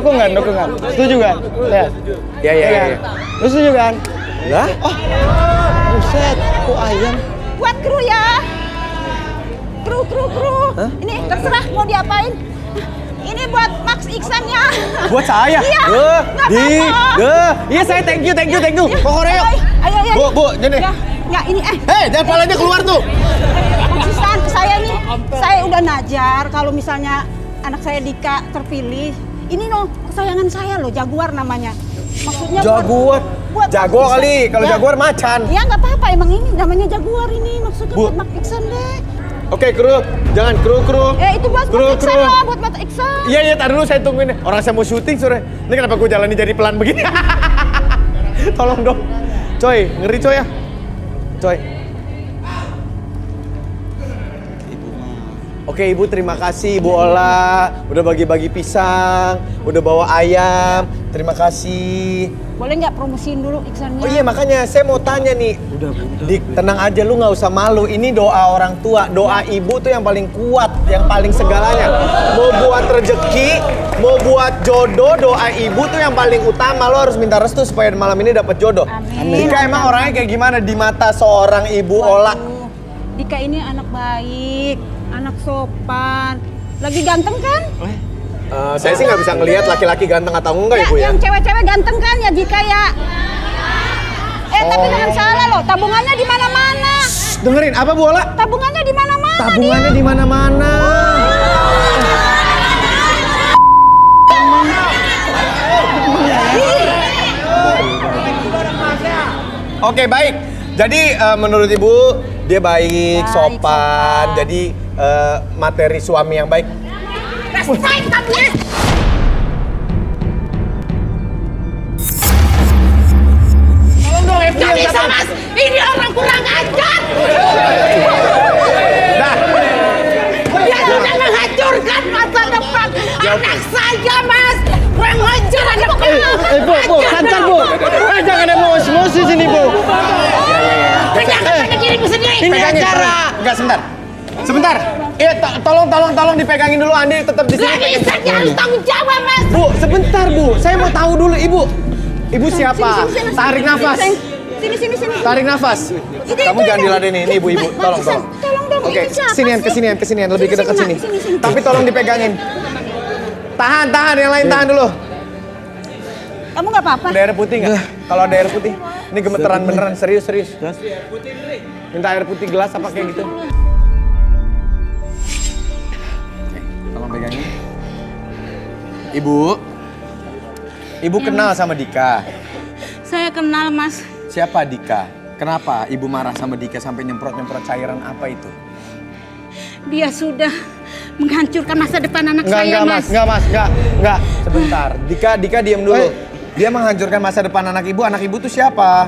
dukung kan? Setuju kan? Iya. Lu setuju kan? Lah? Oh, buset, kok ayam? Buat kru ya. Kru. Hah? Ini terserah mau diapain. Ini buat Max Iksan ya. Buat saya? Iya. Iya saya thank you. Pokoknya yuk. Ayo. Bu, jadi. Ya, ini Jangan palanya keluar tuh. Max Iksan, saya udah najar kalau misalnya anak saya Dika terpilih. Ini kesayangan saya loh, Jaguar namanya. Maksudnya Jaguar. buat Jago Max kali, Iksan. kalau Ya. Jaguar macan. Ya nggak apa-apa, emang ini namanya Jaguar ini. Maksudnya Bu. buat Max Iksan deh. Oke, kru. Jangan kru. Itu buat Max Iksan lah, buat Max Iksan. Iya, tar dulu saya tungguin. Orang saya mau syuting sore. Ini kenapa gue jalani jadi pelan begini? Tolong dong. Coy, ngeri coy ya. Coy. Oke Ibu, terima kasih Ibu Ola. Udah bagi-bagi pisang, udah bawa ayam. Terima kasih. Boleh nggak promosiin dulu Iksannya? Oh iya, makanya saya mau tanya nih. Dik, tenang aja, lu nggak usah malu. Ini doa orang tua, doa ibu tuh yang paling kuat, yang paling segalanya. Mau buat rezeki, mau buat jodoh, doa ibu tuh yang paling utama. Lo harus minta restu supaya malam ini dapat jodoh. Amin. Dika emang orangnya kayak gimana di mata seorang Ibu Ola? Dika ini anak baik, anak sopan. Lagi ganteng kan? Saya sih nggak bisa ngelihat laki-laki ganteng atau enggak Ibu ya. Yang cewek-cewek ganteng kan ya Dika ya? Tapi jangan salah loh, tabungannya di mana-mana. Dengerin apa Bu Ola? Tabungannya di mana-mana. Tabungannya di mana-mana. Oke, baik. Jadi menurut Ibu dia baik, sopan. Jadi materi suami yang baik. Respect kamu. Gak bisa mas, ini orang kurang ajar. Dah. Dia sudah menghancurkan masa depan anak saya mas. Menghancur anak saya. Bu, santai Bu. Jangan emosi sini Bu. Pegangan pada dirimu sendiri. Ini acara. Enggak, sebentar. Iya, tolong dipegangin dulu, Andi tetap di sini. Gak bisa, dia harus tanggung jawab mas. Bu, sebentar Bu. Saya mau tahu dulu Ibu. Ibu siapa? Sini. Tarik nafas. Sini. Tarik nafas. Kamu jangan diladenin ini Ibu. Tolong. Tolong dong, Oke, itu siapa kesinian, lebih ke dekat sini. Sini. Tapi tolong dipegangin. Tahan, yang lain tahan dulu. Kamu gak apa-apa? Ada air putih nggak? Kalau ada air putih, ini gemeteran beneran, serius. Minta air putih gelas apa kayak gitu? Tolong pegangin. Ibu kenal sama Dika? Saya kenal mas. Siapa Dika? Kenapa Ibu marah sama Dika sampai nyemprot cairan apa itu? Dia sudah menghancurkan masa depan anak saya mas. Enggak. Sebentar, Dika diam dulu. Dia menghancurkan masa depan anak ibu tuh siapa?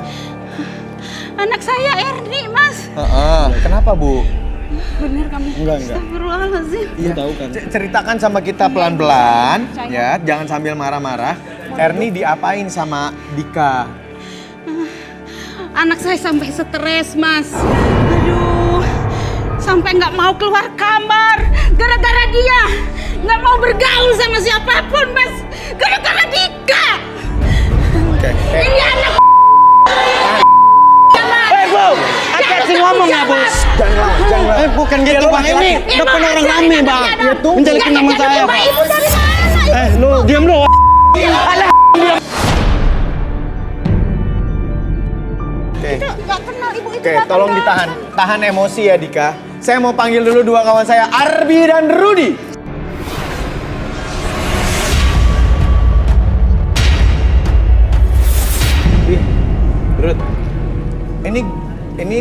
Anak saya Erni mas. Kenapa Bu? Bener kamu? Enggak. Astagfirullahaladzim. Iya tahu kan. Ceritakan sama kita pelan-pelan, ya, jangan sambil marah-marah. Erni diapain sama Dika? Anak saya sampai stres mas. Aduh, sampai nggak mau keluar kamar. Gara-gara dia nggak mau bergaul sama siapapun mas. Gara-gara Dika. Ini anak Bu, hati-hati ngomong ya Bu. Jangan. Bukan gitu Bang, ini depan orang rame Bang. Menjelekin nama saya Bang. Ibu dari mana? Lu diam lu. Nggak kenal ibu itu. Oke, tolong ditahan. Tahan emosi ya Dika. Saya mau panggil dulu dua kawan saya, Arbi dan Rudi. Rud, ini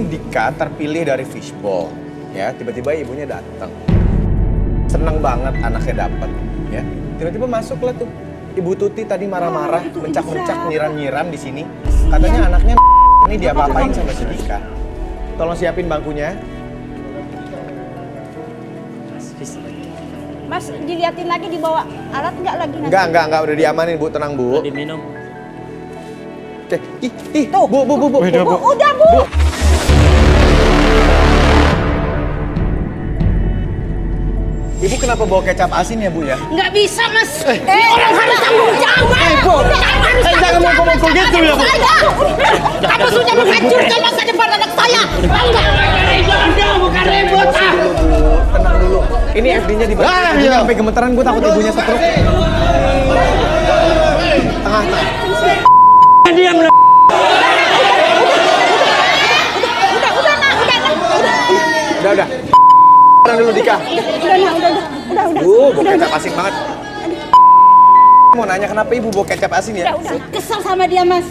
Dika terpilih dari fishball, ya. Tiba-tiba ibunya datang, seneng banget anaknya dapat, ya. Tiba-tiba masuklah tuh Ibu Tuti tadi marah-marah, mencak-mencak, nyiram-nyiram di sini. Katanya anaknya ini diapa-apain sama si Dika. Tolong siapin bangkunya. Mas, diliatin lagi dibawa alat nggak lagi nanti? Enggak, udah diamanin Bu, tenang Bu. Diminum. Oke, tuh, Bu. Udah Bu. Ibu kenapa bawa kecap asin ya, Bu ya? Nggak bisa, Mas. Ini orang harus tanggung jawab. Bu, jangan mukul-mukul gitu ya, Bu. Kamu sudah menghancurkan masa depan anak saya. Tahu nggak? Bukan ribut. Tenang dulu. Ini FD-nya di bawah. iya. Sampai gemeteran, gue takut ibunya stroke. Tengah. Diam lah. Udah. Tenang dulu, Dika. Udah. Bawa kecap asin banget. Mau nanya kenapa ibu bawa kecap asin ya? Udah. Kesel sama dia, Mas.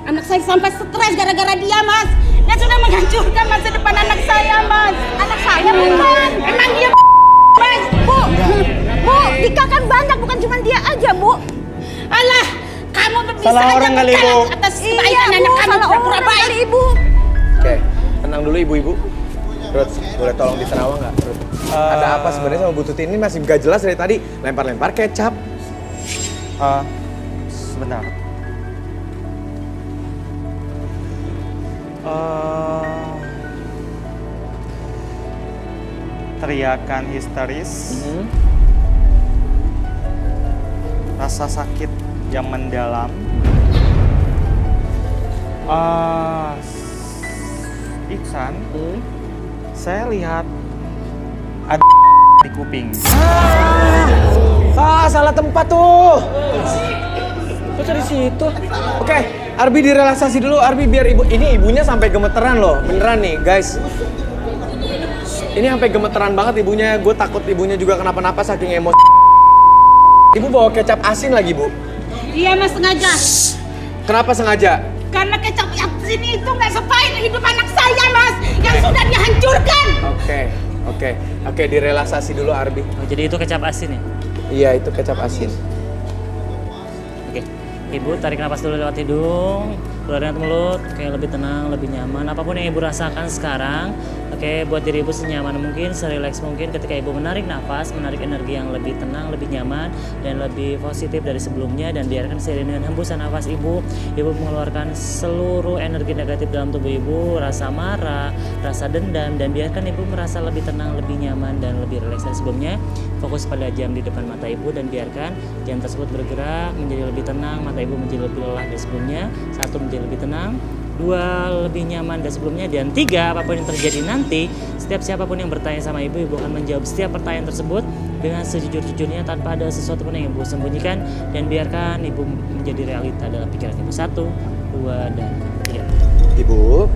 Anak saya sampai stres gara-gara dia, Mas. Dia sudah menghancurkan masa depan anak saya, Mas. Anak saya bukan. Emang dia Mas. Bu, Dika kan banyak, bukan cuma dia aja, Bu. Alah, kamu bisa Salah aja orang kali, bicara Bu. atas kebaikan anak kamu pura-pura baik. Ibu. Oke, tenang dulu ibu-ibu. Ruth, boleh tolong diterawang nggak? Ruth? Ada apa sebenarnya sama Bu Tuti ini masih gak jelas dari tadi. Lempar-lempar kecap. Sebentar. Teriakan histeris, rasa sakit yang mendalam, Iksan, saya lihat ada di kuping. Salah tempat tuh. Kok dari situ? Oke, Arbi direlaksasi dulu. Arbi biar ibu. Ini ibunya sampai gemeteran loh. Beneran nih, guys. Ini sampai gemeteran banget ibunya. Gue takut ibunya juga kenapa-napa saking emosi. Ibu bawa kecap asin lagi, Bu. Iya, Mas, sengaja. Kenapa sengaja? Karena kecap asin itu nggak sepain hidup anak saya, Mas. Yang sudah dihancurkan. Oke, direlaksasi dulu Arbi. Oh, jadi itu kecap asin ya? Iya, itu kecap asin. Oke. Ibu tarik napas dulu lewat hidung, keluarin lewat mulut, kayak lebih tenang, lebih nyaman. Apapun yang ibu rasakan sekarang, oke, buat diri ibu senyaman mungkin, serileks mungkin ketika ibu menarik nafas, menarik energi yang lebih tenang, lebih nyaman, dan lebih positif dari sebelumnya. Dan biarkan seiring dengan hembusan nafas ibu mengeluarkan seluruh energi negatif dalam tubuh ibu, rasa marah, rasa dendam, dan biarkan ibu merasa lebih tenang, lebih nyaman, dan lebih rileks dari sebelumnya. Fokus pada jam di depan mata ibu dan biarkan jam tersebut bergerak menjadi lebih tenang, mata ibu menjadi lebih lelah dari sebelumnya. 1 menjadi lebih tenang, 2 lebih nyaman dari sebelumnya, dan 3 apapun yang terjadi nanti, setiap siapapun yang bertanya sama ibu akan menjawab setiap pertanyaan tersebut dengan sejujur-jujurnya tanpa ada sesuatu pun yang ibu sembunyikan, dan biarkan ibu menjadi realita dalam pikiran ibu. 1, 2, dan 3. Ibu,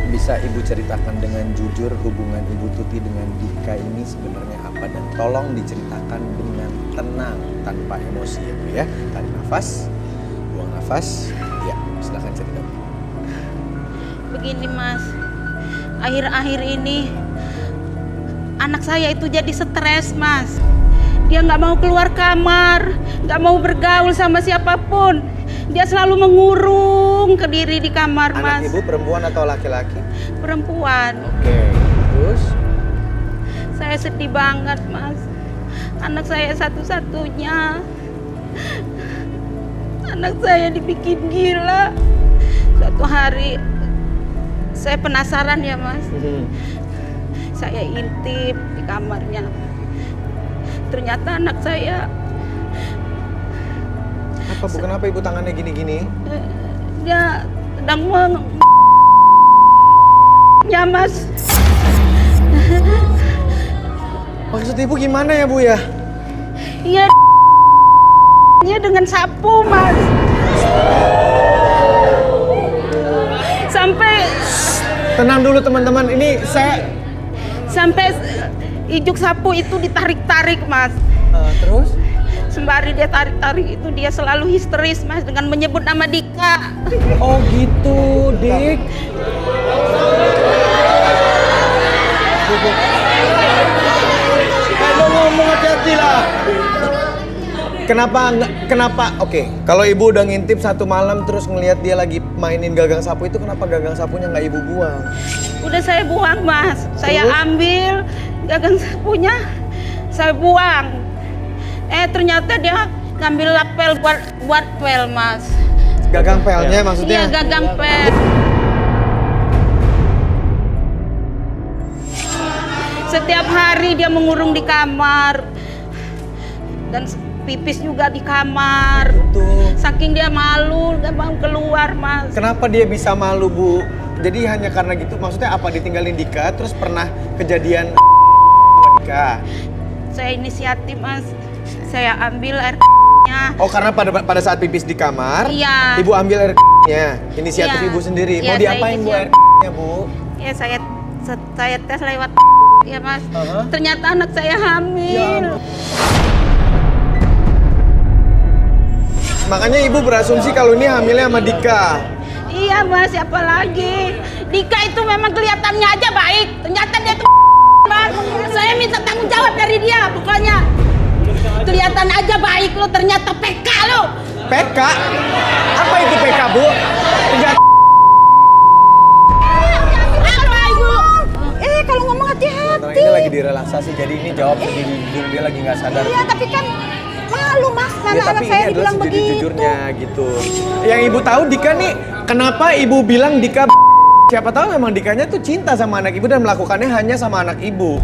bisa ibu ceritakan dengan jujur hubungan Ibu Tuti dengan Dika ini sebenarnya apa, dan tolong diceritakan dengan tenang tanpa emosi ya Bu ya. Tarik nafas, buang nafas. Ya, silakan cerita. Begini, Mas. Akhir-akhir ini anak saya itu jadi stres, Mas. Dia nggak mau keluar kamar, nggak mau bergaul sama siapapun. Dia selalu mengurung ke diri di kamar, Mas. Anak ibu perempuan atau laki-laki? Perempuan. Oke, terus? Saya sedih banget, Mas. Anak saya satu-satunya. Anak saya dibikin gila. Suatu hari saya penasaran ya, Mas. Saya intip di kamarnya. Ternyata anak saya Apa Bu? Kenapa ibu tangannya gini-gini? dia sedang ya, Mas. Maksud ibu gimana ya Bu ya? Iya, dengan sapu, Mas. Sampai Tenang dulu teman-teman, ini sampai ijuk sapu itu ditarik-tarik, Mas. Terus? Sembari dia tarik-tarik itu dia selalu histeris, Mas, dengan menyebut nama Dika. Oh gitu, Dik. Ayo ngomong hati-hati lah. Kenapa? Oke, kalau ibu udah ngintip 1 malam terus ngelihat dia lagi mainin gagang sapu itu, kenapa gagang sapunya nggak ibu buang? Udah saya buang, Mas. Saya Terus? ambil gagang sapunya, saya buang. Ternyata dia ngambil lapel buat pel, Mas. Gagang pelnya maksudnya? Iya, gagang pel. Setiap hari dia mengurung di kamar. Dan pipis juga di kamar. Betul. Saking dia malu, gak mau keluar, Mas. Kenapa dia bisa malu, Bu? Jadi hanya karena gitu, maksudnya apa? Ditinggalin Dika, terus pernah kejadian sama Dika? Saya inisiatif, Mas. Saya ambil air-nya. Oh, karena pada saat pipis di kamar, Iya. Ibu ambil air-nya. Inisiatif Iya. Ibu sendiri. Iya, Mau diapain, Bu, saya air-nya, Bu? Ya, saya tes lewat ya, Mas. Aha. Ternyata anak saya hamil. Ya. Makanya Ibu berasumsi kalau ini hamilnya sama Dika. Iya, Mas, siapa lagi? Dika itu memang kelihatannya aja baik. Ternyata dia tuh Mas. Saya minta tanggung jawab dari dia, pokoknya. Kelihatan aja baik lo, ternyata PK lo. PK? Apa itu PK, Bu? Penjahat. Apa, Ibu? Kalau ngomong hati-hati. Ini lagi direlaksasi, jadi ini jawab sejujur dia lagi nggak sadar. Iya, tapi kan malu, Mas, Ya, karena tapi anak ini saya adalah dibilang begitu. sejujurnya gitu. Yang Ibu tahu Dika nih, kenapa Ibu bilang Dika siapa tahu memang Dikanya tuh cinta sama anak Ibu dan melakukannya hanya sama anak Ibu.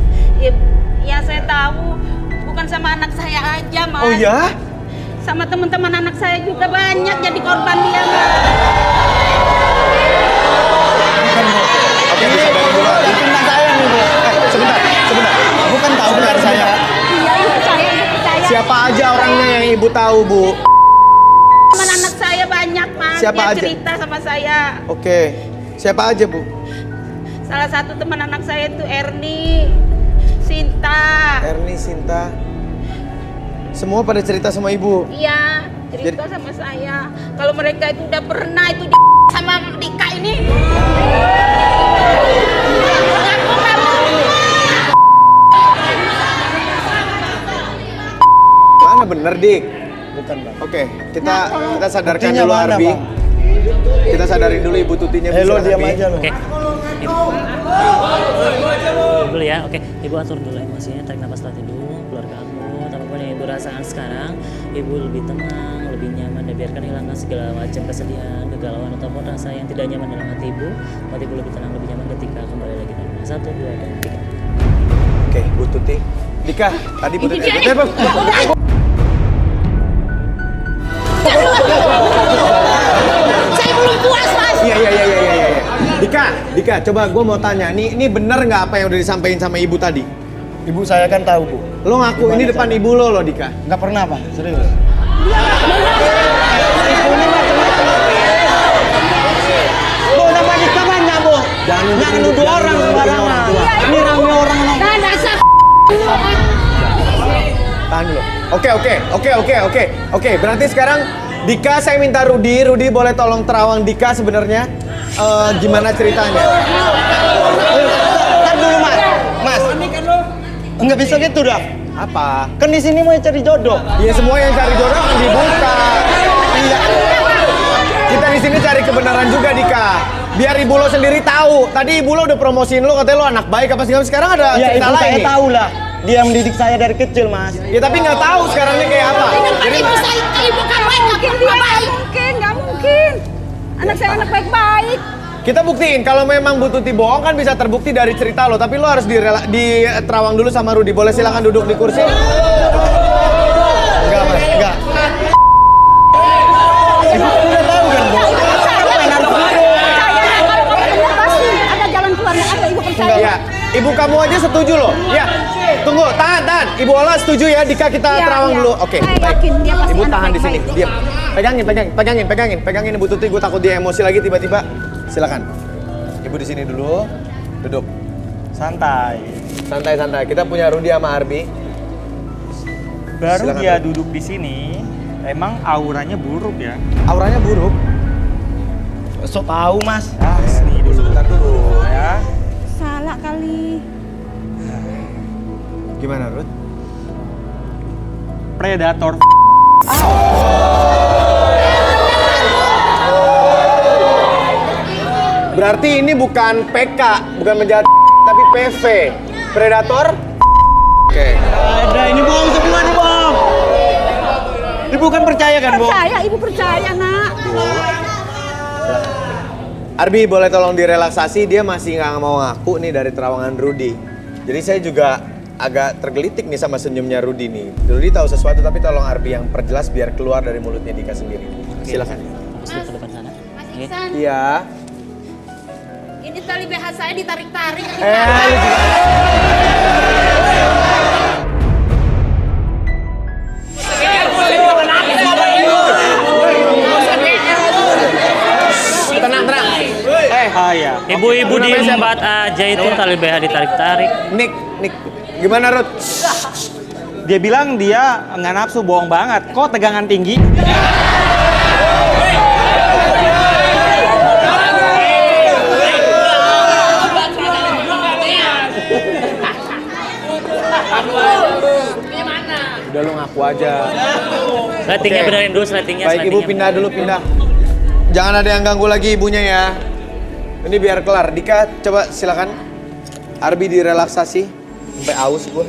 Ya, saya tahu. Bukan sama anak saya aja, Mas. Oh ya? Sama teman-teman anak saya juga banyak jadi korban dia, Mas. Oke, disadarin dulu. Itu anak saya nih, Bu. Sebentar. Bukan tahu benar saya. Iya, ibu percaya. Siapa aja orangnya yang Ibu tahu, Bu? Teman anak saya banyak, Mas. Siapa Dia aja? cerita sama saya. Oke. Siapa aja, Bu? Salah satu teman anak saya itu Erni, Sinta. Erni, Sinta. Semua pada cerita sama Ibu. Iya, cerita sama saya. Kalau mereka itu udah pernah itu sama Dika ini. Mana bener, Dik? Bukan, Bang. Oke, kita sadarkan Buktinya dulu mana, Arbi. Bang? Kita sadarin dulu Ibu Tutinya. Bu, Lo silakan, diam Bi. aja lo. Oke, Ibu. Dulu ya, oke. Ibu atur dulu emosinya, tarik nafas setelah hidung, keluarga aku. Apapun yang Ibu rasakan sekarang, Ibu lebih tenang, lebih nyaman, dan biarkan hilangkan segala macam kesedihan, kegalauan, ataupun rasa yang tidak nyaman dalam hati Ibu. Buat Ibu lebih tenang, lebih nyaman ketika kembali lagi dengan 1, 2, dan 3. Oke, Bu Tuti. Dika, tadi Bu Tuti. Saya belum puas, Mas. Iya. Dika, coba gue mau tanya, ini bener nggak apa yang udah disampaikan sama Ibu tadi? Ibu saya kan tahu, Bu. Lo ngaku ini depan Ibu lo, Dika. Nggak pernah, Pak. Serius. Bu, nama Dika banyak, Bu. Jangan nuduh orang sembarangan. Ini rame orang. Nah, dasar Tahan dulu. Oke. Berarti sekarang Dika, saya minta Rudi boleh tolong terawang Dika sebenarnya gimana ceritanya? Ntar dulu, Mas. Mas. Enggak bisa gitu dah. Apa? Kan di sini mau cari jodoh. Ya semua yang cari jodoh akan dibuka. Iya. Kita di sini cari kebenaran juga, Dika. Biar ibu lo sendiri tahu. Tadi ibu lo udah promosiin lo, katanya lo anak baik apa segala. Sekarang ada Ya, cerita ibu lain saya nih. tahu lah. Dia mendidik saya dari kecil, Mas. Ya tapi nggak tahu sekarangnya kayak apa. Jadi ibu saya, ibu kan baik, nggak mungkin. Anak saya anak baik-baik. kita buktiin kalau memang Bu Tuti bohong kan bisa terbukti dari cerita lo. Tapi lo harus diterawang dulu sama Rudi. Boleh silakan duduk di kursi. Enggak, Mas. Enggak. Ibu udah tahu kan, Bu? Ada jalan keluarnya, ada ibu percaya. Enggak, ya. Ibu kamu aja setuju loh. Ya. Tunggu, tahan. Ibu Ola setuju ya Dika kita Iya, terawang iya. dulu. Oke, Saya baik. yakin dia pasti Ibu anak tahan di sini. baik-baik. Diam. Pegangin Ibu Tuti. Gue takut dia emosi lagi tiba-tiba. Silakan. Ibu di sini dulu. Duduk. Santai. Santai. Kita punya Rudi sama Arbi. Baru Silakan, dia Bro. duduk di sini, emang auranya buruk ya. Auranya buruk. Sok tahu, Mas. Ah, sini dulu. Sebentar dulu. Ya. Salah kali. Gimana, Rud? Predator. Berarti ini bukan PK, bukan penjahat tapi PV. Predator. Oke. Ada, ini bohong semua nih, bohong. Ibu kan percaya kan, Bu? Percaya, ibu percaya, nak. Arbi boleh tolong direlaksasi, dia masih nggak mau ngaku nih dari terawangan Rudi. Jadi saya juga agak tergelitik nih sama senyumnya Rudy nih. Rudy tahu sesuatu tapi tolong Arbi yang perjelas biar keluar dari mulutnya Dika sendiri. Silakan. Fokus dulu ke depan sana. Mas Oke. Ihsan, Iya. ini tali BH saya ditarik-tarik. Tenang. Iya. Ibu-ibu di tempat aja itu tali BH ditarik-tarik. Nick, gimana Rut? Dia bilang dia nggak nafsu, bohong banget. Kok tegangan tinggi? Udah lu ngaku aja. Slatingnya Oke. benerin dulu, slatingnya. Baik ibu pindah dulu. Jangan ada yang ganggu lagi ibunya ya. Ini biar kelar. Dika coba silakan. Arbi direlaksasi. Sampai aus gua.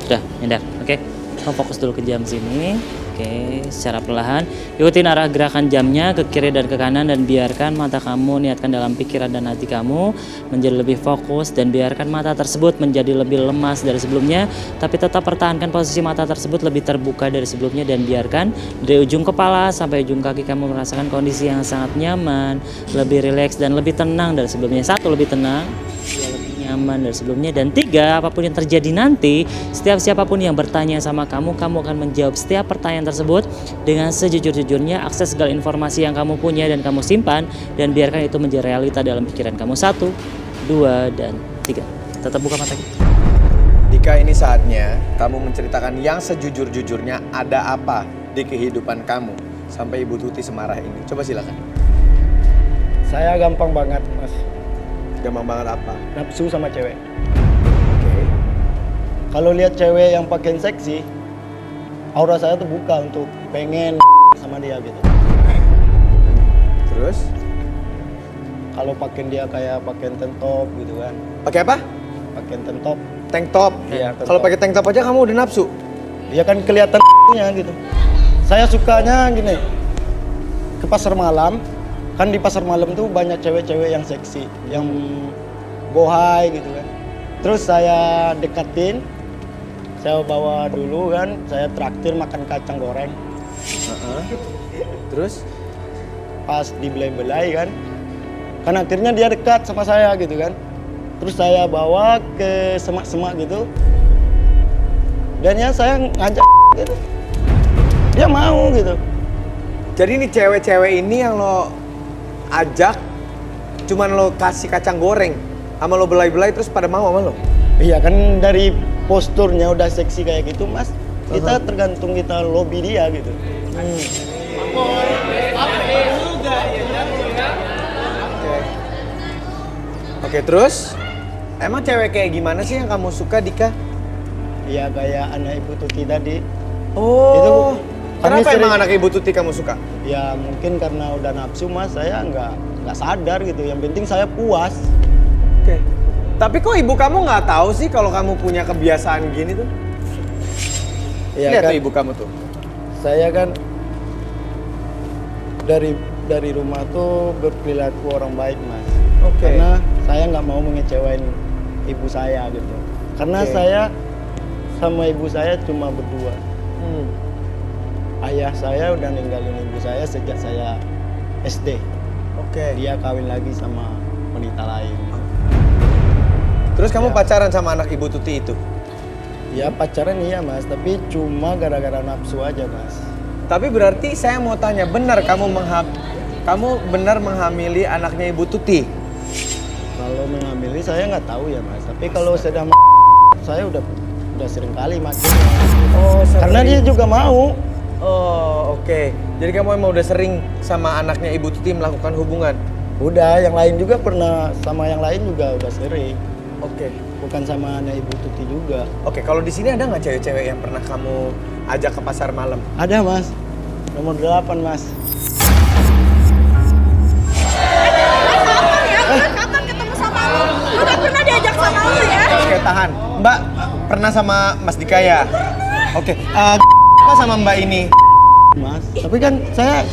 Udah, nyender. Oke. Kamu fokus dulu ke jam sini. Oke, secara perlahan. Ikutin arah gerakan jamnya ke kiri dan ke kanan dan biarkan mata kamu niatkan dalam pikiran dan hati kamu menjadi lebih fokus dan biarkan mata tersebut menjadi lebih lemas dari sebelumnya, tapi tetap pertahankan posisi mata tersebut lebih terbuka dari sebelumnya dan biarkan dari ujung kepala sampai ujung kaki kamu merasakan kondisi yang sangat nyaman, lebih rileks dan lebih tenang dari sebelumnya. 1, lebih tenang. 2, lebih nyaman dari sebelumnya. Dan 3, apapun yang terjadi nanti, setiap siapapun yang bertanya sama kamu akan menjawab setiap pertanyaan tersebut dengan sejujur-jujurnya. Akses segala informasi yang kamu punya dan kamu simpan dan biarkan itu menjadi realita dalam pikiran kamu. 1, 2, dan 3. Tetap buka mata kita. Dika, ini saatnya kamu menceritakan yang sejujur-jujurnya ada apa di kehidupan kamu sampai Ibu Tuti semarah ini. Coba silakan. Saya gampang banget, Mas. Gampang banget apa? Nafsu sama cewek. Oke. Kalau lihat cewek yang pakaian seksi, aura saya tuh buka untuk pengen sama dia gitu. Terus? Kalau pakaian dia kayak pakaian tank top gitu kan. Pakai apa? Pakaian tank top. Tank top. Iya, tank Kalau top. pakai tank top aja kamu udah nafsu. Dia kan kelihatan nya gitu. Saya sukanya gini. Ke pasar malam, kan di pasar malam tuh banyak cewek-cewek yang seksi, yang bohai gitu kan. Terus saya dekatin, saya bawa dulu kan, saya traktir makan kacang goreng. Terus? Pas dibelai-belai kan akhirnya dia dekat sama saya gitu kan. Terus saya bawa ke semak-semak gitu. Dan ya saya ngajak gitu. Dia mau gitu. Jadi ini cewek-cewek ini yang lo ajak, cuman lo kasih kacang goreng, sama lo belai-belai terus pada mau sama lo? Iya kan dari posturnya udah seksi kayak gitu mas. Kita tergantung kita lobby dia gitu. Oke, terus? Emang cewek kayak gimana sih yang kamu suka, Dika? Iya kayak anak Ibu Tuti tadi. Oh, Itu kami kenapa sering- emang anak Ibu Tuti kamu suka? Ya mungkin karena udah nafsu mas, saya nggak sadar gitu. Yang penting saya puas. Oke. Tapi kok ibu kamu nggak tahu sih kalau kamu punya kebiasaan gini tuh? Iya Lihat kan, tuh ibu kamu tuh. saya kan dari rumah tuh berperilaku orang baik mas. Oke. Karena saya nggak mau mengecewain ibu saya gitu. Karena Oke. saya sama ibu saya cuma berdua. Hmm. Ayah saya udah ninggalin ibu saya sejak saya SD. Oke. Dia kawin lagi sama wanita lain. Terus kamu Ya. pacaran sama anak Ibu Tuti itu? Ya pacaran iya mas, tapi cuma gara-gara nafsu aja mas. Tapi berarti saya mau tanya, benar kamu benar menghamili anaknya Ibu Tuti? Kalau mengambil saya nggak tahu ya mas, tapi kalau sedang saya udah sering kali mati. Oh, Karena dia juga mau. Oh, oke. Jadi kamu emang udah sering sama anaknya Ibu Tuti melakukan hubungan? Udah, yang lain juga pernah sama yang lain juga udah sering. Oke. Bukan sama anak Ibu Tuti juga. Oke, kalau di sini ada nggak cewek-cewek yang pernah kamu ajak ke pasar malam? Ada mas, nomor 8 mas. Kapan ketemu sama lu? Lu gak pernah diajak sama lu ya? Oke, tahan. Mbak, pernah sama Mas Dika ya? Oke, apa sama Mbak ini? Mas, tapi kan saya